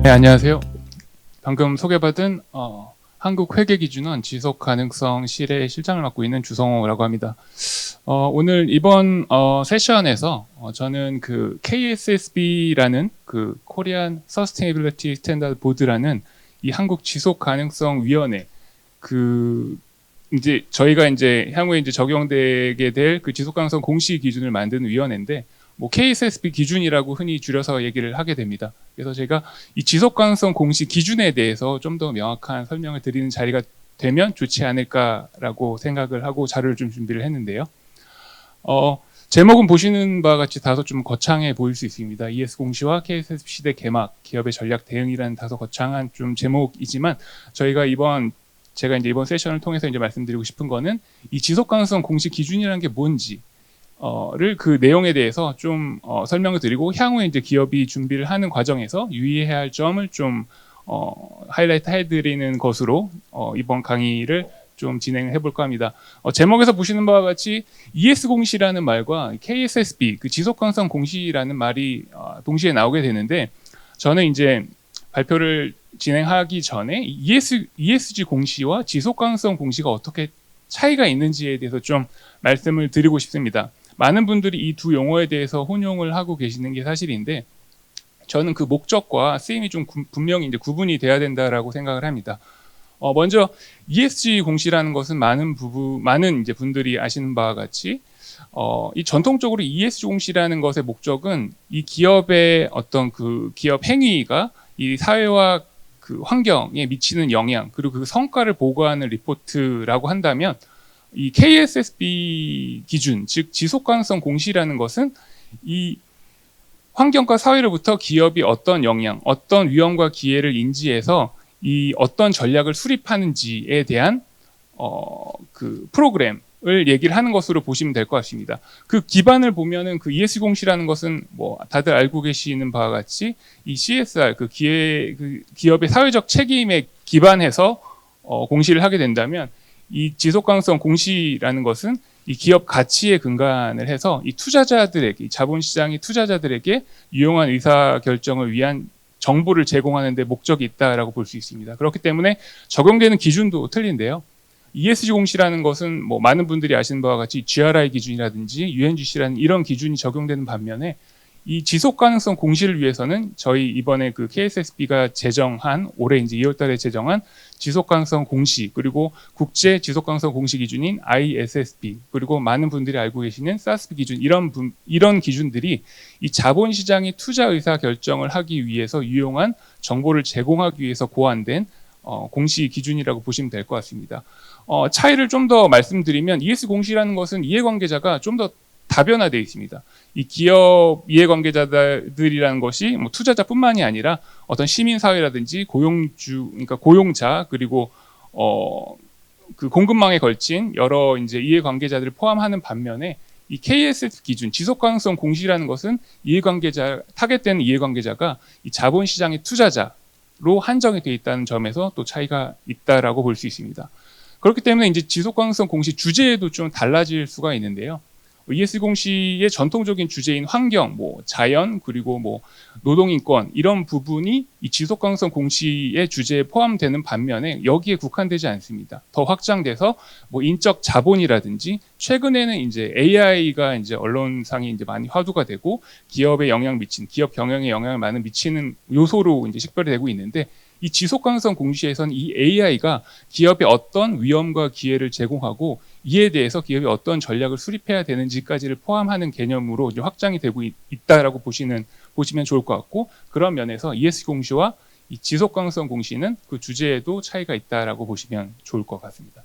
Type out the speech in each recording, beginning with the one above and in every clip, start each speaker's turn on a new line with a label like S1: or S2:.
S1: 네, 안녕하세요. 방금 소개받은 한국회계기준원 지속가능성 실의 실장을 맡고 있는 주성호라고 합니다. 오늘 이번 세션에서 저는 그 KSSB라는 그 Korean Sustainability Standard Board라는 이 한국 지속가능성위원회 그 이제 저희가 이제 향후에 이제 적용되게 될 그 지속가능성 공시 기준을 만드는 위원회인데 뭐 KSSB 기준이라고 흔히 줄여서 얘기를 하게 됩니다. 그래서 제가 이 지속가능성 공시 기준에 대해서 좀 더 명확한 설명을 드리는 자리가 되면 좋지 않을까라고 생각을 하고 자료를 좀 준비를 했는데요. 제목은 보시는 바와 같이 다소 좀 거창해 보일 수 있습니다. ES 공시와 KSSB 시대 개막, 기업의 전략 대응이라는 다소 거창한 좀 제목이지만 제가 이제 이번 세션을 통해서 이제 말씀드리고 싶은 거는 이 지속가능성 공시 기준이라는 게 뭔지 를 그 내용에 대해서 좀 설명을 드리고 향후에 이제 기업이 준비를 하는 과정에서 유의해야 할 점을 좀 하이라이트 해드리는 것으로 이번 강의를 좀 진행을 해볼까 합니다. 제목에서 보시는 바와 같이 ES 공시라는 말과 KSSB 그 지속가능성 공시라는 말이 동시에 나오게 되는데 저는 이제 발표를 진행하기 전에 ESG 공시와 지속가능성 공시가 어떻게 차이가 있는지에 대해서 좀 말씀을 드리고 싶습니다. 많은 분들이 이 두 용어에 대해서 혼용을 하고 계시는 게 사실인데 저는 그 목적과 쓰임이 좀 분명히 이제 구분이 돼야 된다라고 생각을 합니다. 먼저 ESG 공시라는 것은 많은 이제 분들이 아시는 바와 같이 이 전통적으로 ESG 공시라는 것의 목적은 이 기업의 어떤 그 기업 행위가 이 사회와 그 환경에 미치는 영향 그리고 그 성과를 보고하는 리포트라고 한다면 이 KSSB 기준, 즉 지속가능성 공시라는 것은 이 환경과 사회로부터 기업이 어떤 영향, 어떤 위험과 기회를 인지해서 이 어떤 전략을 수립하는지에 대한 그 프로그램을 얘기를 하는 것으로 보시면 될 것 같습니다. 그 기반을 보면은 그 ESG 공시라는 것은 뭐 다들 알고 계시는 바와 같이 이 CSR 그 기업의 사회적 책임에 기반해서 공시를 하게 된다면 이 지속가능성 공시라는 것은 이 기업 가치에 근간을 해서 이 투자자들에게, 이 자본시장이 투자자들에게 유용한 의사결정을 위한 정보를 제공하는 데 목적이 있다라고 볼 수 있습니다. 그렇기 때문에 적용되는 기준도 틀린데요. ESG 공시라는 것은 뭐 많은 분들이 아시는 바와 같이 GRI 기준이라든지 UNGC라는 이런 기준이 적용되는 반면에 이 지속가능성 공시를 위해서는 저희 이번에 그 KSSB가 제정한 올해 이제 2월달에 제정한 지속가능성 공시 그리고 국제 지속가능성 공시 기준인 ISSB 그리고 많은 분들이 알고 계시는 SASB 기준 이런 기준들이 이 자본시장이 투자 의사 결정을 하기 위해서 유용한 정보를 제공하기 위해서 고안된 공시 기준이라고 보시면 될 것 같습니다. 차이를 좀 더 말씀드리면 ES 공시라는 것은 이해관계자가 좀 더 다변화되어 있습니다. 이 기업 이해관계자들이라는 것이 뭐 투자자뿐만이 아니라 어떤 시민사회라든지 그러니까 고용자 그리고 그 공급망에 걸친 여러 이제 이해관계자들을 포함하는 반면에 이 KSF 기준 지속가능성 공시라는 것은 타겟되는 이해관계자가 이 자본시장의 투자자로 한정이 되어 있다는 점에서 또 차이가 있다라고 볼 수 있습니다. 그렇기 때문에 이제 지속가능성 공시 주제에도 좀 달라질 수가 있는데요. ESG 공시의 전통적인 주제인 환경, 뭐 자연, 그리고 뭐 노동인권 이런 부분이 이 지속가능성 공시의 주제에 포함되는 반면에 여기에 국한되지 않습니다. 더 확장돼서 뭐 인적 자본이라든지 최근에는 이제 AI가 이제 언론상에 이제 많이 화두가 되고 기업 경영에 영향을 많이 미치는 요소로 이제 식별이 되고 있는데 이 지속가능성 공시에서는 이 AI가 기업에 어떤 위험과 기회를 제공하고 이에 대해서 기업이 어떤 전략을 수립해야 되는지까지를 포함하는 개념으로 이제 확장이 되고 있다라고 보시면 좋을 것 같고 그런 면에서 ESG 공시와 이 지속가능성 공시는 그 주제에도 차이가 있다라고 보시면 좋을 것 같습니다.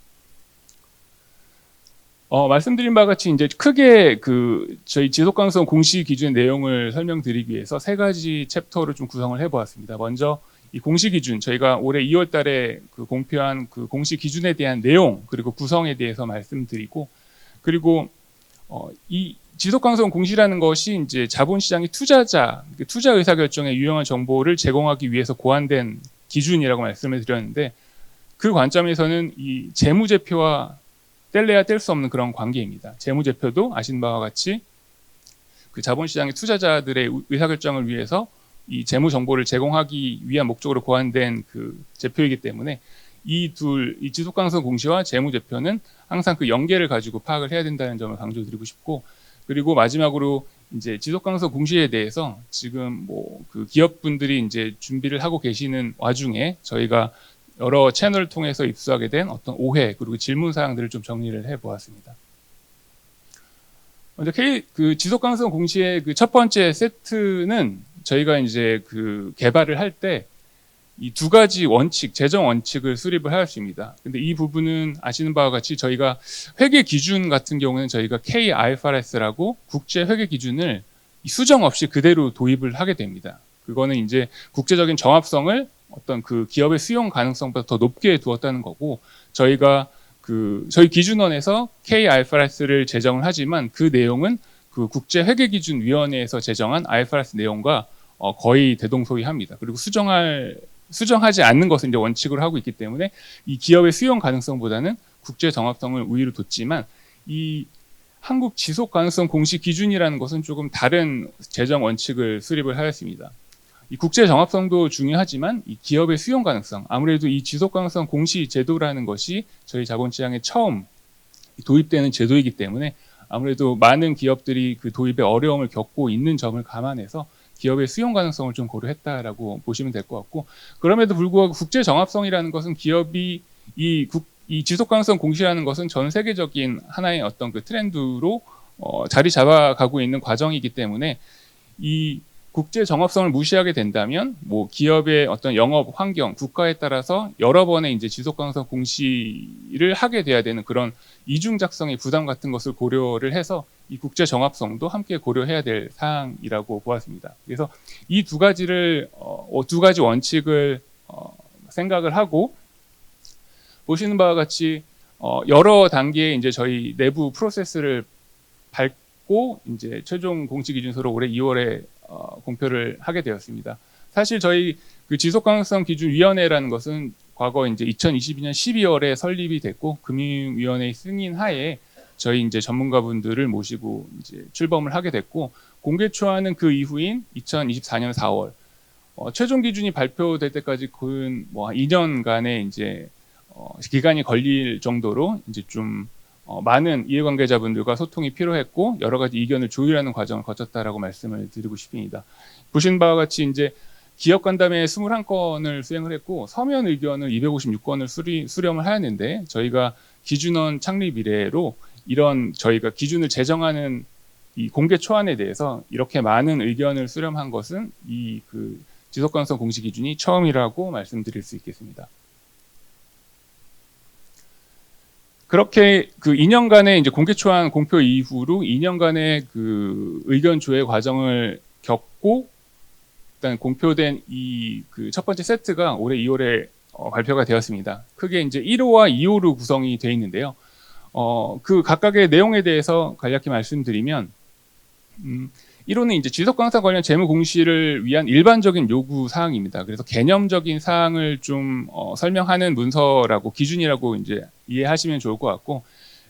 S1: 말씀드린 바와 같이 이제 크게 그 저희 지속가능성 공시 기준의 내용을 설명드리기 위해서 세 가지 챕터를 좀 구성을 해보았습니다. 먼저 이 공시 기준 저희가 올해 2월달에 그 공표한 그 공시 기준에 대한 내용 그리고 구성에 대해서 말씀드리고 그리고 이 지속가능성 공시라는 것이 이제 자본시장의 투자 의사결정에 유용한 정보를 제공하기 위해서 고안된 기준이라고 말씀을 드렸는데 그 관점에서는 이 재무제표와 뗄래야 뗄 수 없는 그런 관계입니다. 재무제표도 아시는 바와 같이 그 자본시장의 투자자들의 의사결정을 위해서 이 재무 정보를 제공하기 위한 목적으로 고안된 그 제표이기 때문에 이 지속 가능성 공시와 재무 제표는 항상 그 연계를 가지고 파악을 해야 된다는 점을 강조드리고 싶고, 그리고 마지막으로 이제 지속 가능성 공시에 대해서 지금 뭐 그 기업분들이 이제 준비를 하고 계시는 와중에 저희가 여러 채널을 통해서 입수하게 된 어떤 오해 그리고 질문 사항들을 좀 정리를 해 보았습니다. 먼저 그 지속 가능성 공시의 그 첫 번째 세트는 저희가 이제 그 개발을 할 때 이 두 가지 원칙, 재정 원칙을 수립을 하였습니다. 근데 이 부분은 아시는 바와 같이 저희가 회계 기준 같은 경우는 저희가 K-IFRS라고 국제 회계 기준을 수정 없이 그대로 도입을 하게 됩니다. 그거는 이제 국제적인 정합성을 어떤 그 기업의 수용 가능성보다 더 높게 두었다는 거고, 저희가 저희 기준원에서 K-IFRS를 제정을 하지만 그 내용은 그 국제회계기준위원회에서 제정한 IFRS 내용과 거의 대동소이합니다. 그리고 수정하지 않는 것을 이제 원칙으로 하고 있기 때문에 이 기업의 수용 가능성보다는 국제 정합성을 우위로 뒀지만, 이 한국 지속 가능성 공시 기준이라는 것은 조금 다른 재정 원칙을 수립을 하였습니다. 이 국제 정합성도 중요하지만 이 기업의 수용 가능성, 아무래도 이 지속 가능성 공시 제도라는 것이 저희 자본시장에 처음 도입되는 제도이기 때문에 아무래도 많은 기업들이 그 도입에 어려움을 겪고 있는 점을 감안해서 기업의 수용 가능성을 좀 고려했다라고 보시면 될 것 같고, 그럼에도 불구하고 국제 정합성이라는 것은 기업이 이 지속 가능성 공시라는 것은 전 세계적인 하나의 어떤 그 트렌드로 자리 잡아가고 있는 과정이기 때문에 이 국제 정합성을 무시하게 된다면 뭐 기업의 어떤 영업 환경, 국가에 따라서 여러 번의 이제 지속 가능성 공시를 하게 돼야 되는 그런 이중 작성의 부담 같은 것을 고려를 해서 이 국제 정합성도 함께 고려해야 될 사항이라고 보았습니다. 그래서 이 두 가지를 두 가지 원칙을 생각을 하고, 보시는 바와 같이 여러 단계의 이제 저희 내부 프로세스를 밟고 이제 최종 공시 기준서로 올해 2월에 공표를 하게 되었습니다. 사실 저희 그 지속 가능성 기준 위원회라는 것은 과거 이제 2022년 12월에 설립이 됐고, 금융위원회의 승인 하에 저희 이제 전문가분들을 모시고 이제 출범을 하게 됐고, 공개 초안은 그 이후인 2024년 4월 최종 기준이 발표될 때까지 근 뭐 2년간의 이제 기간이 걸릴 정도로 이제 좀 많은 이해관계자분들과 소통이 필요했고 여러 가지 이견을 조율하는 과정을 거쳤다라고 말씀을 드리고 싶습니다. 보신 바와 같이 이제 기업 간담회 21건을 수행을 했고 서면 의견을 256건을 수렴을 하였는데, 저희가 기준원 창립 이래로 이런 저희가 기준을 제정하는 이 공개 초안에 대해서 이렇게 많은 의견을 수렴한 것은 이 그 지속 가능성 공시 기준이 처음이라고 말씀드릴 수 있겠습니다. 그렇게 그 2년간의 이제 공개 초안 공표 이후로 2년간의 그 의견 조회 과정을 겪고 일단 공표된 이 그 첫 번째 세트가 올해 2월에 발표가 되었습니다. 크게 이제 1호와 2호로 구성이 되어 있는데요. 그 각각의 내용에 대해서 간략히 말씀드리면, 1호는 이제 지속 가능성 관련 재무 공시를 위한 일반적인 요구 사항입니다. 그래서 개념적인 사항을 좀 설명하는 문서라고 기준이라고 이제 이해하시면 좋을 것 같고,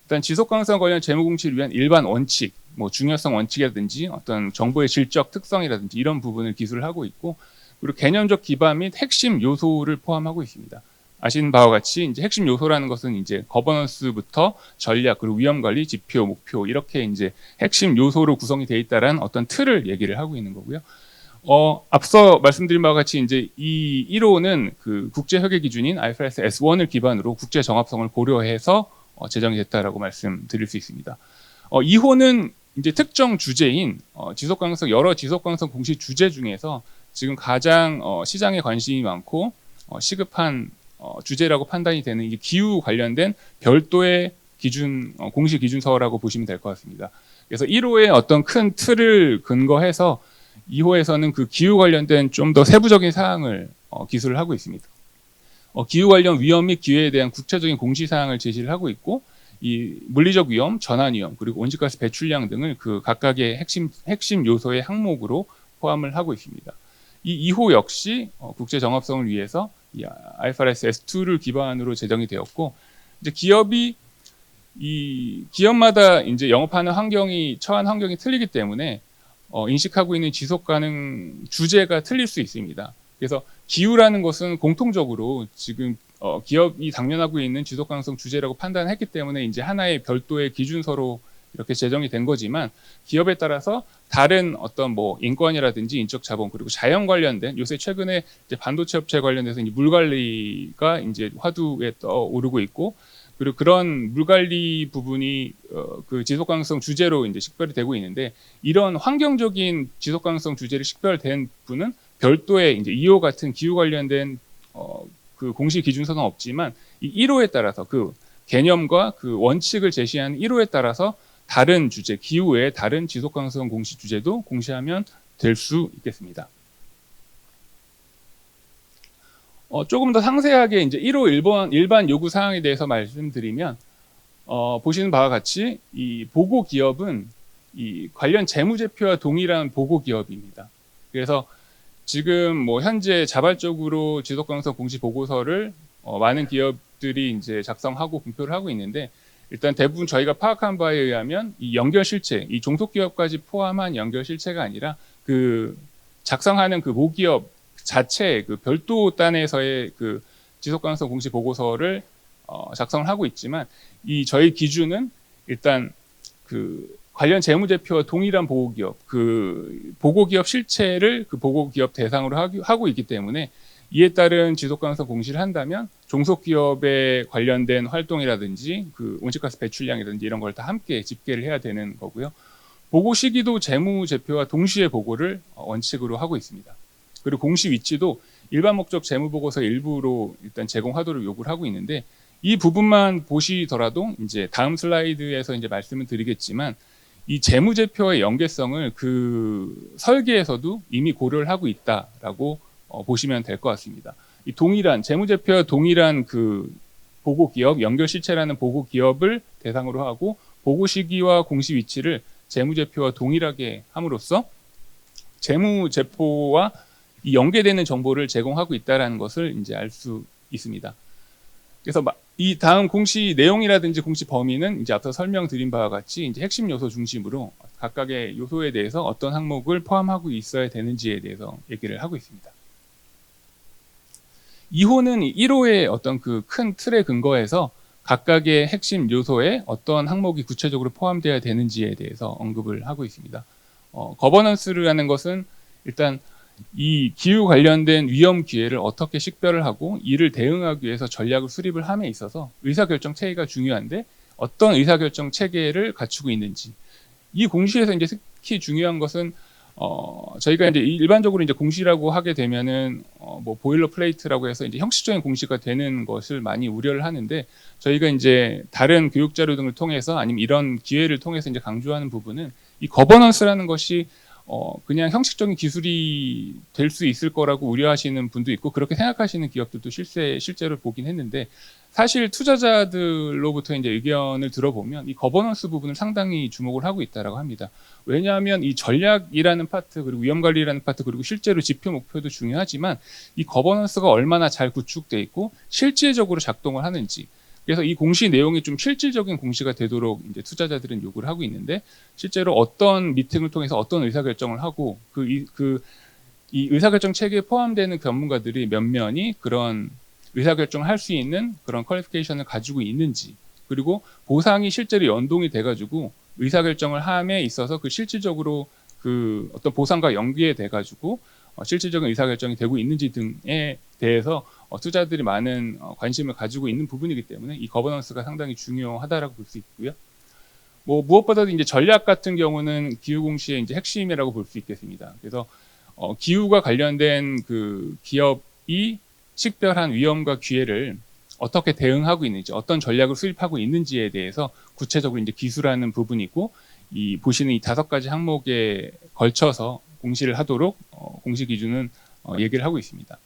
S1: 일단 지속 가능성 관련 재무 공시를 위한 일반 원칙, 뭐 중요성 원칙이라든지 어떤 정보의 질적 특성이라든지 이런 부분을 기술을 하고 있고, 그리고 개념적 기반 및 핵심 요소를 포함하고 있습니다. 아시는 바와 같이 이제 핵심 요소라는 것은 이제 거버넌스부터 전략 그리고 위험 관리, 지표, 목표 이렇게 이제 핵심 요소로 구성이 되어 있다라는 어떤 틀을 얘기를 하고 있는 거고요. 앞서 말씀드린 바와 같이 이제 이 1호는 그 국제 회계 기준인 IFRS S1을 기반으로 국제 정합성을 고려해서 제정이 됐다라고 말씀드릴 수 있습니다. 2호는 이제 특정 주제인 지속 가능성 여러 지속 가능성 공시 주제 중에서 지금 가장 시장에 관심이 많고 시급한 주제라고 판단이 되는 이 기후 관련된 별도의 기준 공시 기준서라고 보시면 될 것 같습니다. 그래서 1호의 어떤 큰 틀을 근거해서 2호에서는 그 기후 관련된 좀 더 세부적인 사항을 기술을 하고 있습니다. 기후 관련 위험 및 기회에 대한 구체적인 공시 사항을 제시를 하고 있고, 이 물리적 위험, 전환 위험, 그리고 온실가스 배출량 등을 그 각각의 핵심 요소의 항목으로 포함을 하고 있습니다. 이 2호 역시 국제 정합성을 위해서 이 IFRS S2를 기반으로 제정이 되었고, 이제 기업마다 이제 영업하는 환경이 처한 환경이 틀리기 때문에 인식하고 있는 지속 가능 주제가 틀릴 수 있습니다. 그래서 기후라는 것은 공통적으로 지금 기업이 당면하고 있는 지속 가능성 주제라고 판단했기 때문에 이제 하나의 별도의 기준서로 이렇게 제정이 된 거지만, 기업에 따라서 다른 어떤 뭐 인권이라든지 인적 자본, 그리고 자연 관련된, 요새 최근에 이제 반도체 업체 관련돼서 이제 물 관리가 이제 화두에 떠오르고 있고, 그리고 그런 물 관리 부분이 그 지속 가능성 주제로 이제 식별이 되고 있는데, 이런 환경적인 지속 가능성 주제를 식별된 분은 별도의 이제 2호 같은 기후 관련된 그 공식 기준서는 없지만, 이 1호에 따라서 그 개념과 그 원칙을 제시하는 1호에 따라서 다른 주제, 기후 외에 다른 지속 가능성 공시 주제도 공시하면 될 수 있겠습니다. 조금 더 상세하게 이제 1호 일반 요구 사항에 대해서 말씀드리면, 보시는 바와 같이 이 보고 기업은 이 관련 재무제표와 동일한 보고 기업입니다. 그래서 지금 뭐 현재 자발적으로 지속 가능성 공시 보고서를 많은 기업들이 이제 작성하고 공표를 하고 있는데, 일단 대부분 저희가 파악한 바에 의하면 이 연결 실체, 이 종속 기업까지 포함한 연결 실체가 아니라 그 작성하는 그 모기업 자체의 그 별도 단에서의 그 지속 가능성 공시 보고서를 작성을 하고 있지만, 이 저희 기준은 일단 그 관련 재무제표와 동일한 보고기업, 그 보고기업 실체를 그 보고기업 대상으로 하고 있기 때문에, 이에 따른 지속 가능성 공시를 한다면 종속기업에 관련된 활동이라든지 그 온실가스 배출량이라든지 이런 걸 다 함께 집계를 해야 되는 거고요. 보고 시기도 재무제표와 동시에 보고를 원칙으로 하고 있습니다. 그리고 공시 위치도 일반 목적 재무보고서 일부로 일단 제공하도록 요구를 하고 있는데, 이 부분만 보시더라도 이제 다음 슬라이드에서 이제 말씀을 드리겠지만, 이 재무제표의 연계성을 그 설계에서도 이미 고려를 하고 있다라고 보시면 될 것 같습니다. 이 동일한 재무제표와 동일한 그 보고기업, 연결실체라는 보고기업을 대상으로 하고, 보고 시기와 공시 위치를 재무제표와 동일하게 함으로써 재무제표와 이 연계되는 정보를 제공하고 있다는 것을 이제 알 수 있습니다. 그래서 이 다음 공시 내용이라든지 공시 범위는 이제 앞서 설명드린 바와 같이 이제 핵심 요소 중심으로 각각의 요소에 대해서 어떤 항목을 포함하고 있어야 되는지에 대해서 얘기를 하고 있습니다. 2호는 1호의 어떤 그 큰 틀에 근거해서 각각의 핵심 요소에 어떤 항목이 구체적으로 포함되어야 되는지에 대해서 언급을 하고 있습니다. 거버넌스라는 것은 일단 이 기후 관련된 위험 기회를 어떻게 식별을 하고 이를 대응하기 위해서 전략을 수립을 함에 있어서 의사결정 체계가 중요한데, 어떤 의사결정 체계를 갖추고 있는지, 이 공시에서 이제 특히 중요한 것은 저희가 이제 일반적으로 이제 공시라고 하게 되면은 뭐 보일러 플레이트라고 해서 이제 형식적인 공시가 되는 것을 많이 우려를 하는데, 저희가 이제 다른 교육 자료 등을 통해서 아니면 이런 기회를 통해서 이제 강조하는 부분은, 이 거버넌스라는 것이 그냥 형식적인 기술이 될 수 있을 거라고 우려하시는 분도 있고, 그렇게 생각하시는 기업들도 실제로 보긴 했는데, 사실 투자자들로부터 이제 의견을 들어보면 이 거버넌스 부분을 상당히 주목을 하고 있다라고 합니다. 왜냐하면 이 전략이라는 파트, 그리고 위험관리라는 파트, 그리고 실제로 지표 목표도 중요하지만, 이 거버넌스가 얼마나 잘 구축돼 있고 실질적으로 작동을 하는지, 그래서 이 공시 내용이 좀 실질적인 공시가 되도록 이제 투자자들은 요구를 하고 있는데, 실제로 어떤 미팅을 통해서 어떤 의사결정을 하고 이 의사결정 체계에 포함되는 전문가들이 몇 면이 그런 의사결정을 할 수 있는 그런 퀄리피케이션을 가지고 있는지, 그리고 보상이 실제로 연동이 돼가지고 의사결정을 함에 있어서 그 실질적으로 그 어떤 보상과 연계돼 가지고 실질적인 의사결정이 되고 있는지 등에 대해서 투자들이 많은 관심을 가지고 있는 부분이기 때문에 이 거버넌스가 상당히 중요하다라고 볼 수 있고요. 뭐 무엇보다도 이제 전략 같은 경우는 기후 공시의 이제 핵심이라고 볼 수 있겠습니다. 그래서 기후가 관련된 그 기업이 식별한 위험과 기회를 어떻게 대응하고 있는지, 어떤 전략을 수립하고 있는지에 대해서 구체적으로 이제 기술하는 부분이고, 이 보시는 이 5가지 항목에 걸쳐서 공시를 하도록 공시 기준은 얘기를 하고 있습니다.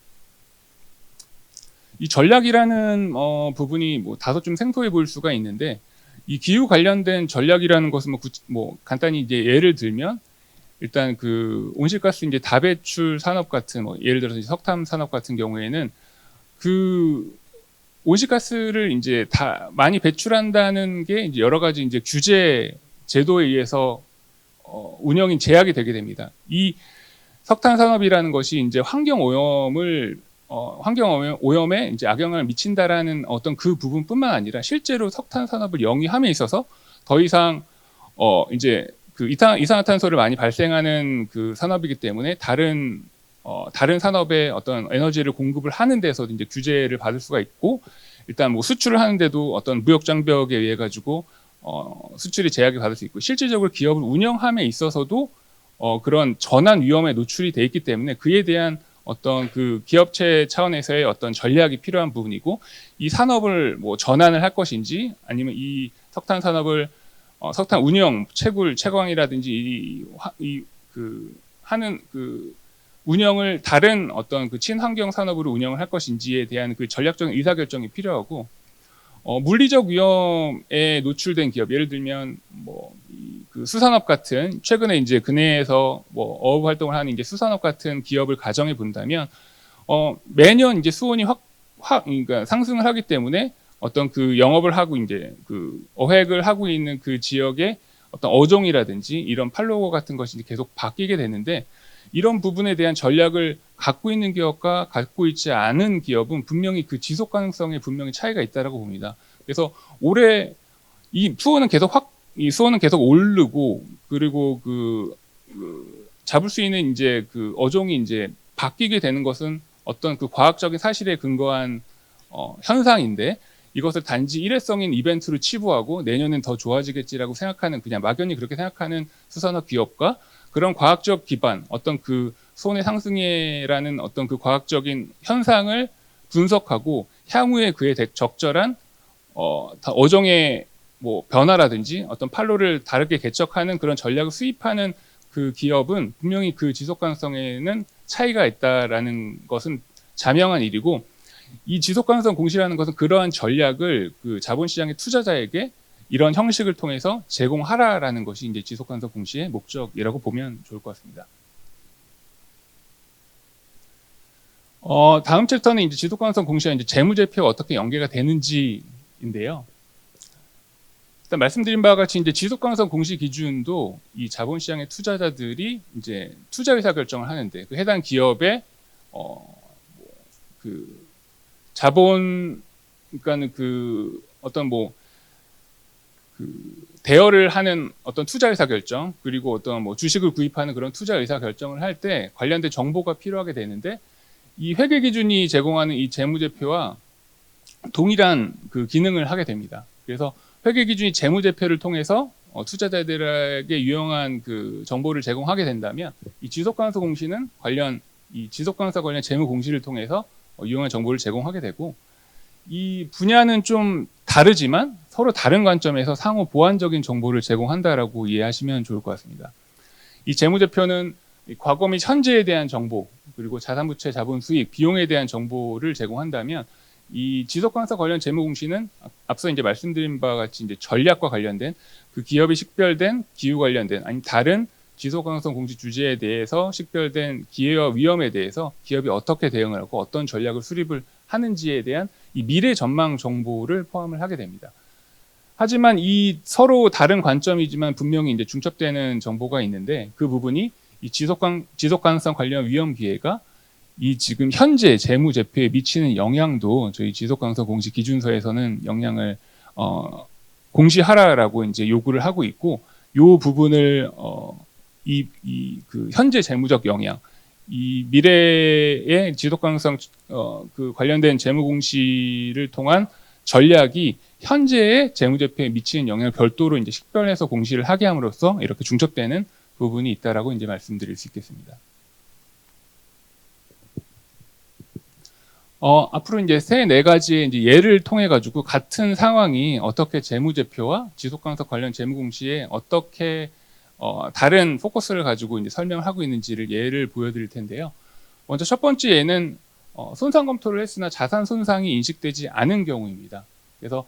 S1: 이 전략이라는 부분이 뭐 다소 좀 생소해 보일 수가 있는데, 이 기후 관련된 전략이라는 것은 뭐 간단히 이제 예를 들면, 일단 그 온실가스 이제 다배출 산업 같은 예를 들어서 이제 석탄 산업 같은 경우에는 그 온실가스를 이제 다 많이 배출한다는 게 이제 여러 가지 이제 규제 제도에 의해서 운영이 제약이 되게 됩니다. 이 석탄 산업이라는 것이 이제 환경 오염에 이제 악영향을 미친다라는 어떤 그 부분뿐만 아니라 실제로 석탄 산업을 영위함에 있어서 더 이상 이제 그 이산화탄소를 많이 발생하는 그 산업이기 때문에 다른 산업에 어떤 에너지를 공급을 하는 데서도 이제 규제를 받을 수가 있고, 일단 뭐 수출을 하는데도 어떤 무역 장벽에 의해 가지고 수출이 제약을 받을 수 있고, 실질적으로 기업을 운영함에 있어서도 그런 전환 위험에 노출이 돼 있기 때문에 그에 대한 어떤 그 기업체 차원에서의 어떤 전략이 필요한 부분이고, 이 산업을 뭐 전환을 할 것인지 아니면 이 석탄 산업을 석탄 운영 채광이라든지 하는 그 운영을 다른 어떤 그 친환경 산업으로 운영을 할 것인지에 대한 그 전략적인 의사결정이 필요하고, 물리적 위험에 노출된 기업, 예를 들면 그 수산업 같은, 최근에 이제 근해에서 뭐 어업 활동을 하는 이제 수산업 같은 기업을 가정해 본다면 매년 이제 수온이 그러니까 상승을 하기 때문에 어떤 그 영업을 하고 이제 그 어획을 하고 있는 그 지역의 어떤 어종이라든지 이런 팔로워 같은 것이 계속 바뀌게 되는데, 이런 부분에 대한 전략을 갖고 있는 기업과 갖고 있지 않은 기업은 분명히 그 지속 가능성에 분명히 차이가 있다라고 봅니다. 그래서 올해 이 수온은 계속 오르고, 그리고 잡을 수 있는 이제 그 어종이 이제 바뀌게 되는 것은 어떤 그 과학적인 사실에 근거한 현상인데, 이것을 단지 일회성인 이벤트로 치부하고 내년엔 더 좋아지겠지라고 생각하는, 그냥 막연히 그렇게 생각하는 수산업 기업과 그런 과학적 기반, 어떤 그 수온의 상승이라는 어떤 그 과학적인 현상을 분석하고 향후에 그에 적절한 어종의 뭐 변화라든지 어떤 판로를 다르게 개척하는 그런 전략을 수립하는 그 기업은 분명히 그 지속 가능성에는 차이가 있다라는 것은 자명한 일이고, 이 지속 가능성 공시라는 것은 그러한 전략을 그 자본시장의 투자자에게 이런 형식을 통해서 제공하라라는 것이 이제 지속 가능성 공시의 목적이라고 보면 좋을 것 같습니다. 다음 챕터는 이제 지속 가능성 공시와 이제 재무제표가 어떻게 연계가 되는지인데요. 일단 말씀드린 바와 같이 이제 지속 가능성 공시 기준도 이 자본시장의 투자자들이 이제 투자 의사 결정을 하는데, 그 해당 기업의 그 자본, 그러니까는 그 어떤 대여를 하는 어떤 투자 의사 결정, 그리고 어떤 뭐 주식을 구입하는 그런 투자 의사 결정을 할 때 관련된 정보가 필요하게 되는데, 이 회계 기준이 제공하는 이 재무제표와 동일한 그 기능을 하게 됩니다. 그래서 회계 기준이 재무제표를 통해서 투자자들에게 유용한 그 정보를 제공하게 된다면, 이 지속가능성 공시는 이 지속가능성 관련 재무 공시를 통해서 유용한 정보를 제공하게 되고, 이 분야는 좀 다르지만 서로 다른 관점에서 상호 보완적인 정보를 제공한다라고 이해하시면 좋을 것 같습니다. 이 재무제표는 과거 및 현재에 대한 정보, 그리고 자산부채, 자본 수익, 비용에 대한 정보를 제공한다면, 이 지속가능성 관련 재무공시는 앞서 이제 말씀드린 바와 같이 이제 전략과 관련된, 그 기업이 식별된 기후 관련된, 아니 다른 지속가능성 공시 주제에 대해서 식별된 기회와 위험에 대해서 기업이 어떻게 대응을 하고 어떤 전략을 수립을 하는지에 대한 이 미래 전망 정보를 포함을 하게 됩니다. 하지만 이 서로 다른 관점이지만 분명히 이제 중첩되는 정보가 있는데, 그 부분이 이 지속가능성 관련 위험 기회가 이 지금 현재 재무제표에 미치는 영향도 저희 지속가능성 공시 기준서에서는 영향을 공시하라라고 이제 요구를 하고 있고, 요 부분을 그 현재 재무적 영향, 이 미래의 지속가능성 그 관련된 재무공시를 통한 전략이 현재의 재무제표에 미치는 영향을 별도로 이제 식별해서 공시를 하게 함으로써 이렇게 중첩되는 부분이 있다라고 이제 말씀드릴 수 있겠습니다. 앞으로 이제 세 네 가지의 이제 예를 통해 가지고 같은 상황이 어떻게 재무제표와 지속가능성 관련 재무공시에 어떻게 다른 포커스를 가지고 이제 설명을 하고 있는지를 예를 보여드릴 텐데요. 먼저 첫 번째 예는 손상 검토를 했으나 자산 손상이 인식되지 않은 경우입니다. 그래서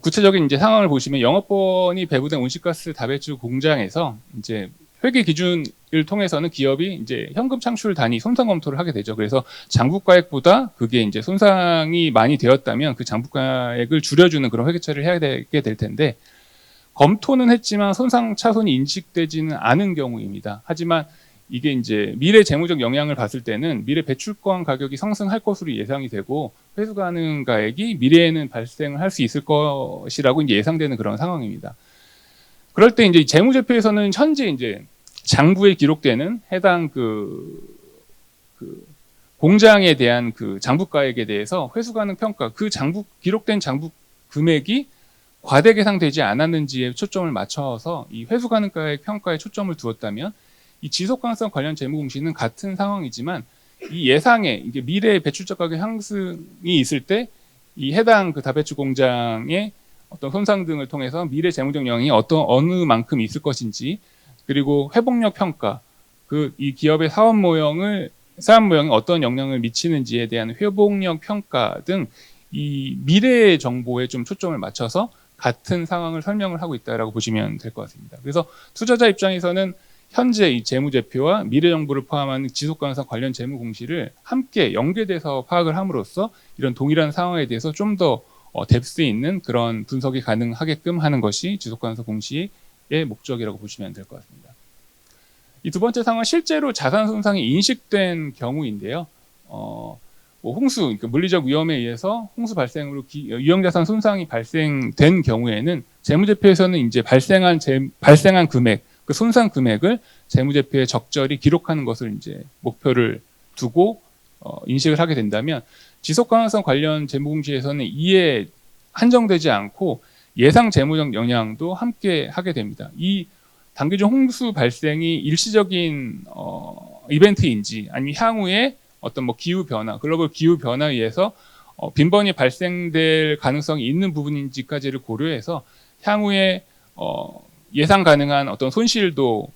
S1: 구체적인 이제 상황을 보시면, 영업본이 배부된 온실가스 다배출 공장에서 이제 회계 기준을 통해서는 기업이 이제 현금 창출 단위 손상 검토를 하게 되죠. 그래서 장부가액보다 그게 이제 손상이 많이 되었다면 그 장부가액을 줄여주는 그런 회계 처리를 해야 되게 될 텐데, 검토는 했지만 손상 차손이 인식되지는 않은 경우입니다. 하지만 이게 이제 미래 재무적 영향을 봤을 때는 미래 배출권 가격이 상승할 것으로 예상이 되고 회수 가능 가액이 미래에는 발생을 할 수 있을 것이라고 이제 예상되는 그런 상황입니다. 그럴 때 이제 재무제표에서는 현재 이제 장부에 기록되는 해당 그 공장에 대한 그 장부가액에 대해서 회수 가능 평가, 그 기록된 장부 금액이 과대 계상되지 않았는지에 초점을 맞춰서 이 회수 가능가액 평가에 초점을 두었다면 이 지속 가능성 관련 재무 공시는 같은 상황이지만 이 예상에 이게 미래 배출적 가격 향상이 있을 때 이 해당 그 다배출 공장의 어떤 손상 등을 통해서 미래 재무적 영향이 어느 만큼 있을 것인지, 그리고 회복력 평가, 이 기업의 사업 모형이 어떤 영향을 미치는지에 대한 회복력 평가 등 이 미래의 정보에 좀 초점을 맞춰서 같은 상황을 설명을 하고 있다라고 보시면 될 것 같습니다. 그래서 투자자 입장에서는 현재 이 재무제표와 미래 정보를 포함한 지속 가능성 관련 재무 공시를 함께 연계돼서 파악을 함으로써 이런 동일한 상황에 대해서 좀 더 뎁스 있는 그런 분석이 가능하게끔 하는 것이 지속 가능성 공시의 목적이라고 보시면 될 것 같습니다. 이 두 번째 상황은 실제로 자산 손상이 인식된 경우인데요. 뭐 홍수, 그러니까 물리적 위험에 의해서 홍수 발생으로 유형자산 손상이 발생된 경우에는 재무제표에서는 이제 발생한 금액, 그 손상 금액을 재무제표에 적절히 기록하는 것을 이제 목표를 두고 인식을 하게 된다면, 지속 가능성 관련 재무 공시에서는 이에 한정되지 않고 예상 재무적 영향도 함께 하게 됩니다. 이 단기적 홍수 발생이 일시적인 이벤트인지 아니면 향후에 어떤 뭐 기후 변화, 글로벌 기후 변화에 의해서 빈번히 발생될 가능성이 있는 부분인지까지를 고려해서 향후에 예상 가능한 어떤 손실도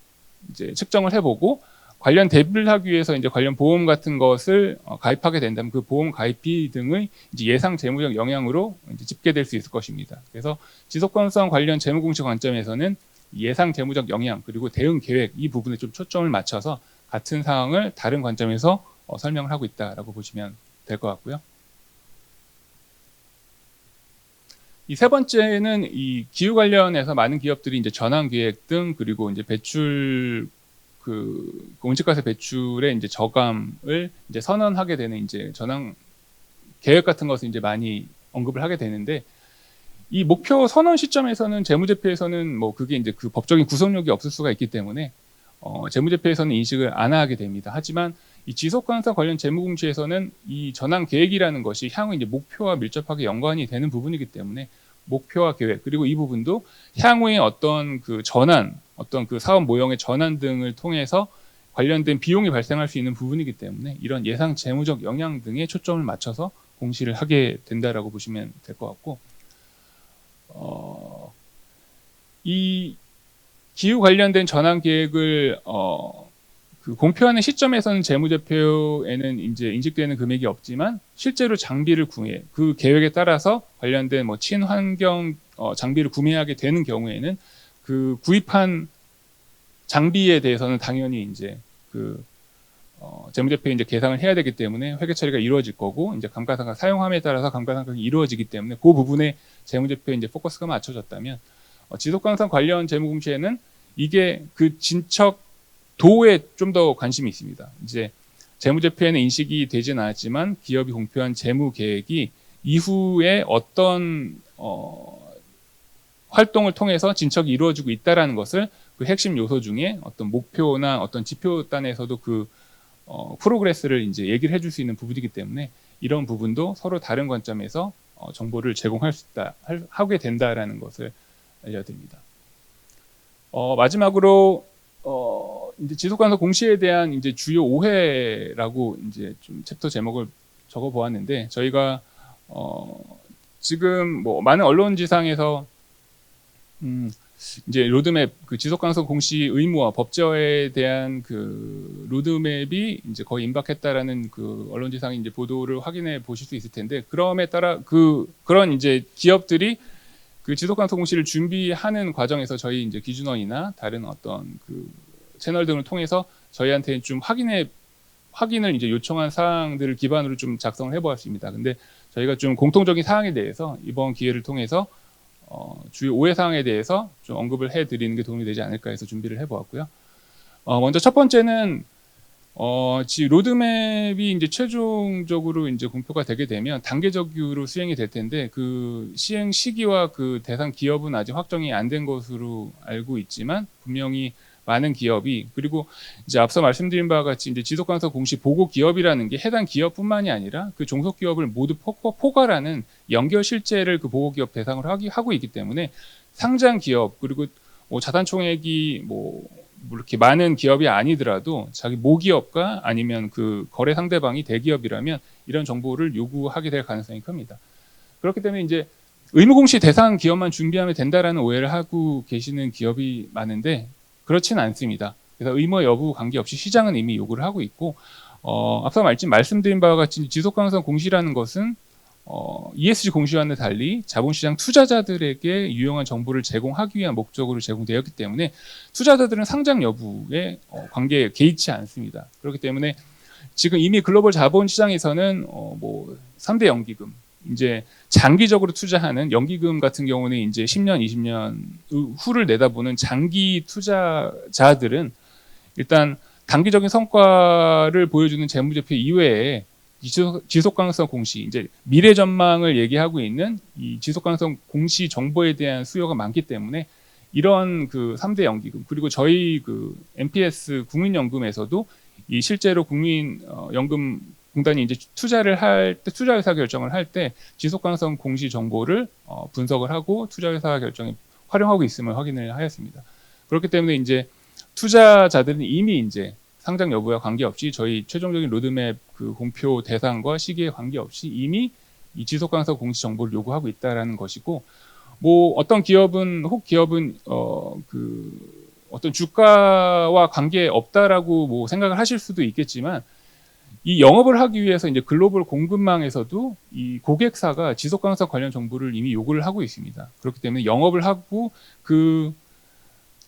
S1: 이제 측정을 해보고 관련 대비를 하기 위해서 이제 관련 보험 같은 것을 가입하게 된다면 그 보험 가입비 등의 이제 예상 재무적 영향으로 이제 집계될 수 있을 것입니다. 그래서 지속 가능성 관련 재무 공시 관점에서는 예상 재무적 영향 그리고 대응 계획 이 부분에 좀 초점을 맞춰서 같은 상황을 다른 관점에서 설명을 하고 있다라고 보시면 될 것 같고요. 이 세 번째는 이 기후 관련해서 많은 기업들이 이제 전환 계획 등 그리고 이제 배출 온실가스 배출의 이제 저감을 이제 선언하게 되는 이제 전환 계획 같은 것을 이제 많이 언급을 하게 되는데, 이 목표 선언 시점에서는 재무제표에서는 뭐 그게 이제 그 법적인 구속력이 없을 수가 있기 때문에 재무제표에서는 인식을 안 하게 됩니다. 하지만 이 지속 가능성 관련 재무공시에서는 이 전환 계획이라는 것이 향후 이제 목표와 밀접하게 연관이 되는 부분이기 때문에 목표와 계획 그리고 이 부분도 향후에 어떤 그 전환, 어떤 그 사업 모형의 전환 등을 통해서 관련된 비용이 발생할 수 있는 부분이기 때문에 이런 예상 재무적 영향 등에 초점을 맞춰서 공시를 하게 된다라고 보시면 될 것 같고, 이 기후 관련된 전환 계획을 그 공표하는 시점에서는 재무제표에는 이제 인식되는 금액이 없지만 실제로 장비를 구매, 그 계획에 따라서 관련된 뭐 친환경 장비를 구매하게 되는 경우에는 그 구입한 장비에 대해서는 당연히 이제 그 재무제표에 이제 계상을 해야 되기 때문에 회계 처리가 이루어질 거고, 이제 감가상각 사용함에 따라서 감가상각이 이루어지기 때문에 그 부분에 재무제표에 이제 포커스가 맞춰졌다면, 지속가능성 관련 재무공시에는 이게 그 진척 도에 좀 더 관심이 있습니다. 이제 재무제표에는 인식이 되진 않았지만 기업이 공표한 재무 계획이 이후에 어떤 활동을 통해서 진척이 이루어지고 있다라는 것을 그 핵심 요소 중에 어떤 목표나 어떤 지표단에서도 그 프로그레스를 이제 얘기를 해줄 수 있는 부분이기 때문에 이런 부분도 서로 다른 관점에서 정보를 제공할 수 있다, 하게 된다라는 것을 알려드립니다. 마지막으로 이제 지속가능성 공시에 대한 이제 주요 오해라고 이제 좀 챕터 제목을 적어 보았는데, 저희가 지금 뭐 많은 언론지상에서 이제 로드맵, 그 지속가능성 공시 의무화 법제화에 대한 그 로드맵이 이제 거의 임박했다라는 그 언론지상의 이제 보도를 확인해 보실 수 있을 텐데, 그럼에 따라 그런 이제 기업들이 그 지속가능성 공시를 준비하는 과정에서 저희 이제 기준원이나 다른 어떤 그 채널 등을 통해서 저희한테 좀 확인을 이제 요청한 사항들을 기반으로 좀 작성을 해보았습니다. 근데 저희가 좀 공통적인 사항에 대해서 이번 기회를 통해서 주요 오해 사항에 대해서 좀 언급을 해드리는 게 도움이 되지 않을까 해서 준비를 해보았고요. 먼저 첫 번째는 로드맵이 이제 최종적으로 이제 공표가 되게 되면 단계적으로 수행이 될 텐데 그 시행 시기와 그 대상 기업은 아직 확정이 안 된 것으로 알고 있지만 분명히 많은 기업이 그리고 이제 앞서 말씀드린 바와 같이 이제 지속가능성 공시 보고 기업이라는 게 해당 기업뿐만이 아니라 그 종속 기업을 모두 포괄하는 연결 실제를 그 보고 기업 대상으로 하고 있기 때문에 상장 기업 그리고 자산 총액이 이렇게 많은 기업이 아니더라도 자기 모기업과 아니면 그 거래 상대방이 대기업이라면 이런 정보를 요구하게 될 가능성이 큽니다. 그렇기 때문에 이제 의무공시 대상 기업만 준비하면 된다라는 오해를 하고 계시는 기업이 많은데 그렇지는 않습니다. 그래서 의무 여부 관계없이 시장은 이미 요구를 하고 있고 앞서 말씀드린 바와 같이 지속가능성 공시라는 것은 ESG 공시와는 달리 자본시장 투자자들에게 유용한 정보를 제공하기 위한 목적으로 제공되었기 때문에 투자자들은 상장 여부에 관계에 개의치 않습니다. 그렇기 때문에 지금 이미 글로벌 자본시장에서는 3대 연기금, 이제 장기적으로 투자하는 연기금 같은 경우는 이제 10년, 20년 후를 내다보는 장기 투자자들은 일단 단기적인 성과를 보여주는 재무제표 이외에 지속가능성 공시, 이제 미래 전망을 얘기하고 있는 이 지속가능성 공시 정보에 대한 수요가 많기 때문에 이런 그 3대 연기금 그리고 저희 그 MPS 국민연금에서도 이 실제로 국민연금 공단이 이제 투자를 할 때 투자 의사 결정을 할 때 지속가능성 공시 정보를 분석을 하고 투자 의사 결정에 활용하고 있음을 확인을 하였습니다. 그렇기 때문에 이제 투자자들은 이미 이제 상장 여부와 관계없이 저희 최종적인 로드맵 그 공표 대상과 시기에 관계없이 이미 이 지속가능성 공시 정보를 요구하고 있다라는 것이고 어떤 기업은 어떤 주가와 관계 없다라고 생각을 하실 수도 있겠지만 이 영업을 하기 위해서 이제 글로벌 공급망에서도 이 고객사가 지속가능성 관련 정보를 이미 요구를 하고 있습니다. 그렇기 때문에 영업을 하고 그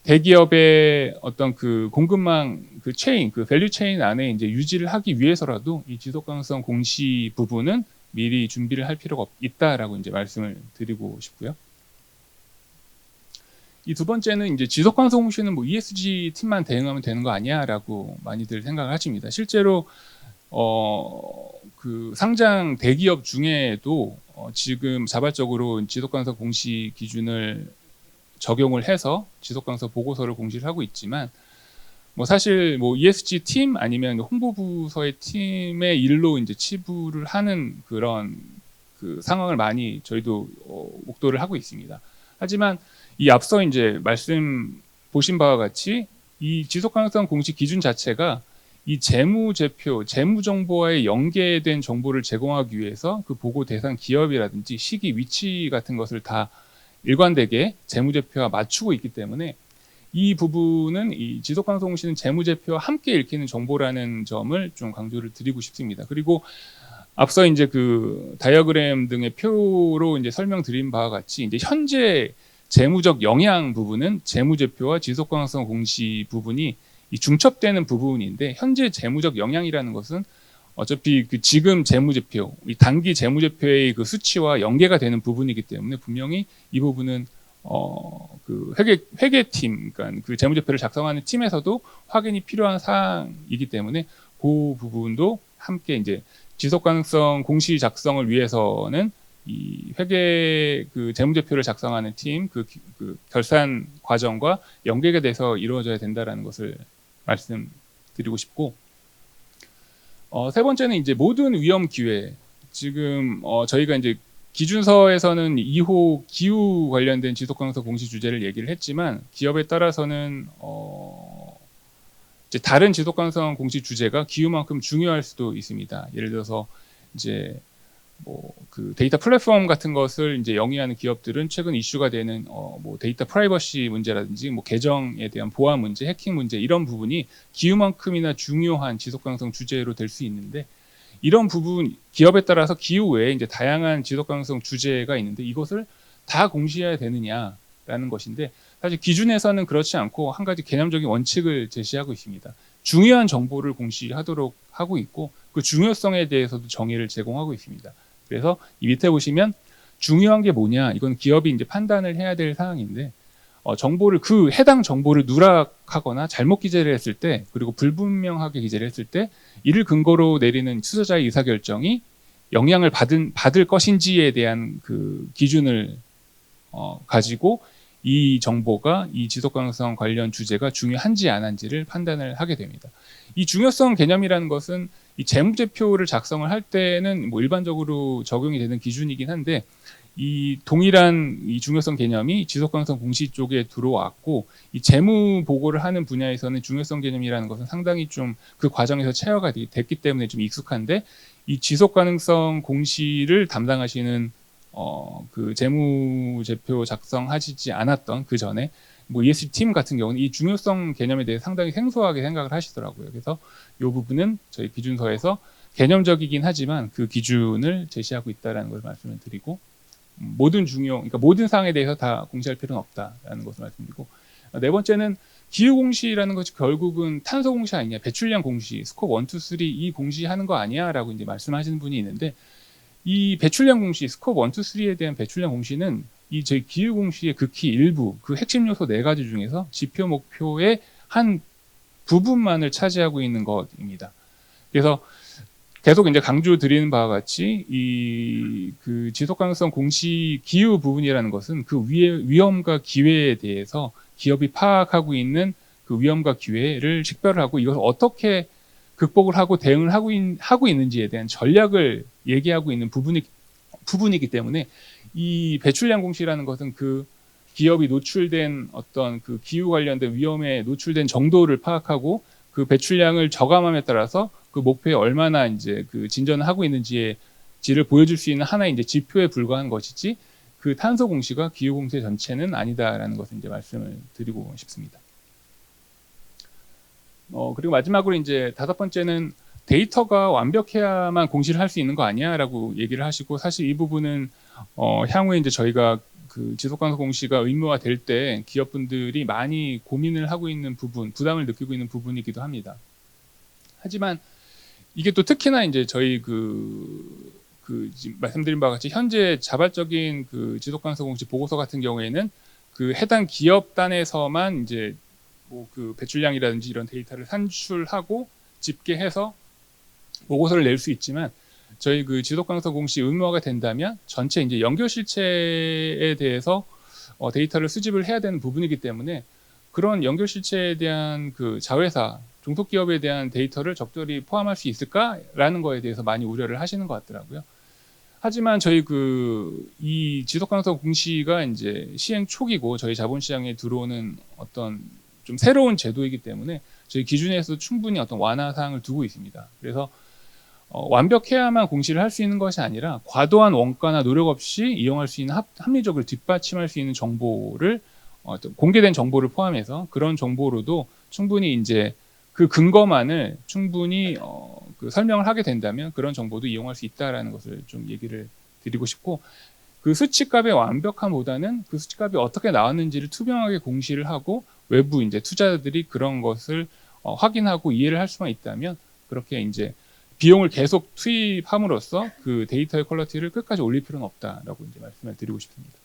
S1: 대기업의 어떤 그 공급망 그 체인, 그 밸류 체인 안에 이제 유지를 하기 위해서라도 이 지속가능성 공시 부분은 미리 준비를 할 필요가 있다라고 이제 말씀을 드리고 싶고요. 이 두 번째는 이제 지속가능성 공시는 ESG 팀만 대응하면 되는 거 아니야라고 많이들 생각을 하십니다. 실제로 그 상장 대기업 중에도 지금 자발적으로 지속가능성 공시 기준을 적용을 해서 지속가능성 보고서를 공시를 하고 있지만 사실 ESG 팀 아니면 홍보부서의 팀의 일로 이제 치부를 하는 그런 그 상황을 많이 저희도 목도를 하고 있습니다. 하지만 이 앞서 이제 말씀 보신 바와 같이 이 지속가능성 공시 기준 자체가 이 재무제표, 재무정보와의 연계된 정보를 제공하기 위해서 그 보고 대상 기업이라든지 시기, 위치 같은 것을 다 일관되게 재무제표와 맞추고 있기 때문에 이 부분은 이 지속가능성 공시는 재무제표와 함께 읽히는 정보라는 점을 좀 강조를 드리고 싶습니다. 그리고 앞서 이제 그 다이어그램 등의 표로 이제 설명드린 바와 같이 이제 현재 재무적 영향 부분은 재무제표와 지속가능성 공시 부분이 이 중첩되는 부분인데 현재 재무적 영향이라는 것은 어차피 그 지금 재무제표, 이 단기 재무제표의 그 수치와 연계가 되는 부분이기 때문에 분명히 이 부분은 그 회계팀, 그러니까 그 재무제표를 작성하는 팀에서도 확인이 필요한 사항이기 때문에 그 부분도 함께 이제 지속가능성 공시 작성을 위해서는 이 회계 그 재무제표를 작성하는 팀 그 결산 과정과 연계가 돼서 이루어져야 된다라는 것을 말씀드리고 싶고 세 번째는 이제 모든 위험 기회 지금 저희가 이제 기준서에서는 2호 기후 관련된 지속가능성 공시 주제를 얘기를 했지만 기업에 따라서는 이제 다른 지속가능성 공시 주제가 기후만큼 중요할 수도 있습니다. 예를 들어서 이제 그 데이터 플랫폼 같은 것을 이제 영위하는 기업들은 최근 이슈가 되는 데이터 프라이버시 문제라든지 계정에 대한 보안 문제, 해킹 문제 이런 부분이 기후만큼이나 중요한 지속가능성 주제로 될 수 있는데 이런 부분 기업에 따라서 기후 외에 이제 다양한 지속가능성 주제가 있는데 이것을 다 공시해야 되느냐라는 것인데 사실 기준에서는 그렇지 않고 한 가지 개념적인 원칙을 제시하고 있습니다. 중요한 정보를 공시하도록 하고 있고 그 중요성에 대해서도 정의를 제공하고 있습니다. 그래서 이 밑에 보시면 중요한 게 뭐냐? 이건 기업이 이제 판단을 해야 될 사항인데 정보를 그 해당 정보를 누락하거나 잘못 기재를 했을 때 그리고 불분명하게 기재를 했을 때 이를 근거로 내리는 투자자의 의사결정이 영향을 받을 것인지에 대한 그 기준을 가지고 이 정보가 이 지속가능성 관련 주제가 중요한지 안 한지를 판단을 하게 됩니다. 이 중요성 개념이라는 것은 이 재무제표를 작성을 할 때는 뭐 일반적으로 적용이 되는 기준이긴 한데 이 동일한 이 중요성 개념이 지속가능성 공시 쪽에 들어왔고 이 재무 보고를 하는 분야에서는 중요성 개념이라는 것은 상당히 좀 그 과정에서 체화가 됐기 때문에 좀 익숙한데 이 지속가능성 공시를 담당하시는 그 재무제표 작성하시지 않았던 그 전에 뭐 ESG 팀 같은 경우는 이 중요성 개념에 대해 상당히 생소하게 생각을 하시더라고요. 그래서 이 부분은 저희 기준서에서 개념적이긴 하지만 그 기준을 제시하고 있다는 걸 말씀을 드리고 그러니까 모든 사항에 대해서 다 공시할 필요는 없다라는 것을 말씀드리고 네 번째는 기후 공시라는 것이 결국은 탄소 공시 아니냐, 배출량 공시, 스콥 1, 2, 3 이 공시하는 거 아니야라고 이제 말씀하시는 분이 있는데 이 배출량 공시, 스콥 1, 2, 3에 대한 배출량 공시는 이 저희 기후 공시의 극히 일부, 그 핵심 요소 4가지 중에서 지표 목표의 한 부분만을 차지하고 있는 것입니다. 그래서 계속 이제 강조 드리는 바와 같이 그 지속 가능성 공시 기후 부분이라는 것은 그 위험과 기회에 대해서 기업이 파악하고 있는 그 위험과 기회를 식별하고 이것을 어떻게 극복을 하고 대응을 하고 있는지에 대한 전략을 얘기하고 있는 부분이기 때문에 이 배출량 공시라는 것은 그 기업이 노출된 어떤 그 기후 관련된 위험에 노출된 정도를 파악하고 그 배출량을 저감함에 따라서 그 목표에 얼마나 이제 그 진전을 하고 있는지를 보여줄 수 있는 하나의 이제 지표에 불과한 것이지 그 탄소 공시가 기후 공시 전체는 아니다라는 것을 이제 말씀을 드리고 싶습니다. 그리고 마지막으로 이제 5번째는 데이터가 완벽해야만 공시를 할 수 있는 거 아니야라고 얘기를 하시고 사실 이 부분은 향후에 이제 저희가 그 지속가능성 공시가 의무화 될 때 기업분들이 많이 고민을 하고 있는 부분, 부담을 느끼고 있는 부분이기도 합니다. 하지만 이게 또 특히나 이제 저희 지금 말씀드린 바와 같이 현재 자발적인 그 지속가능성 공시 보고서 같은 경우에는 그 해당 기업단에서만 이제 뭐 그 배출량이라든지 이런 데이터를 산출하고 집계해서 보고서를 낼 수 있지만 저희 그 지속가능성 공시 의무화가 된다면 전체 이제 연결 실체에 대해서 데이터를 수집을 해야 되는 부분이기 때문에 그런 연결 실체에 대한 그 자회사 종속기업에 대한 데이터를 적절히 포함할 수 있을까라는 거에 대해서 많이 우려를 하시는 것 같더라고요. 하지만 저희 이 지속가능성 공시가 이제 시행 초기고 저희 자본시장에 들어오는 어떤 좀 새로운 제도이기 때문에 저희 기준에서 충분히 어떤 완화 사항을 두고 있습니다. 그래서 완벽해야만 공시를 할 수 있는 것이 아니라 과도한 원가나 노력 없이 이용할 수 있는 합리적으로 뒷받침할 수 있는 정보를 공개된 정보를 포함해서 그런 정보로도 충분히 이제 그 근거만을 충분히 그 설명을 하게 된다면 그런 정보도 이용할 수 있다라는 것을 좀 얘기를 드리고 싶고 그 수치값의 완벽함보다는 그 수치값이 어떻게 나왔는지를 투명하게 공시를 하고 외부 이제 투자자들이 그런 것을 확인하고 이해를 할 수만 있다면 그렇게 이제 비용을 계속 투입함으로써 그 데이터의 퀄리티를 끝까지 올릴 필요는 없다라고 이제 말씀을 드리고 싶습니다.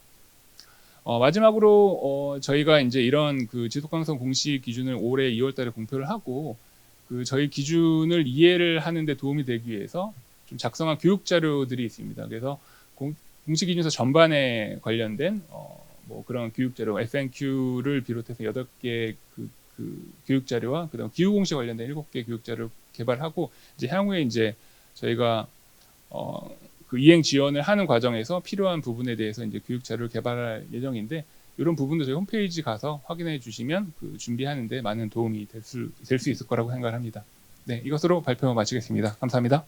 S1: 마지막으로 저희가 이제 이런 그 지속가능성 공시 기준을 올해 2월달에 공표를 하고 그 저희 기준을 이해를 하는데 도움이 되기 위해서 좀 작성한 교육 자료들이 있습니다. 그래서 공시 기준서 전반에 관련된 뭐 그런 교육 자료, FNQ를 비롯해서 8개 그 교육 자료와 그다음 기후 공시 관련된 7개 교육 자료를 개발하고 이제 향후에 이제 저희가 그 이행 지원을 하는 과정에서 필요한 부분에 대해서 이제 교육 자료를 개발할 예정인데 이런 부분도 저희 홈페이지 가서 확인해 주시면 그 준비하는데 많은 도움이 될 수 있을 거라고 생각합니다. 네, 이것으로 발표 마치겠습니다. 감사합니다.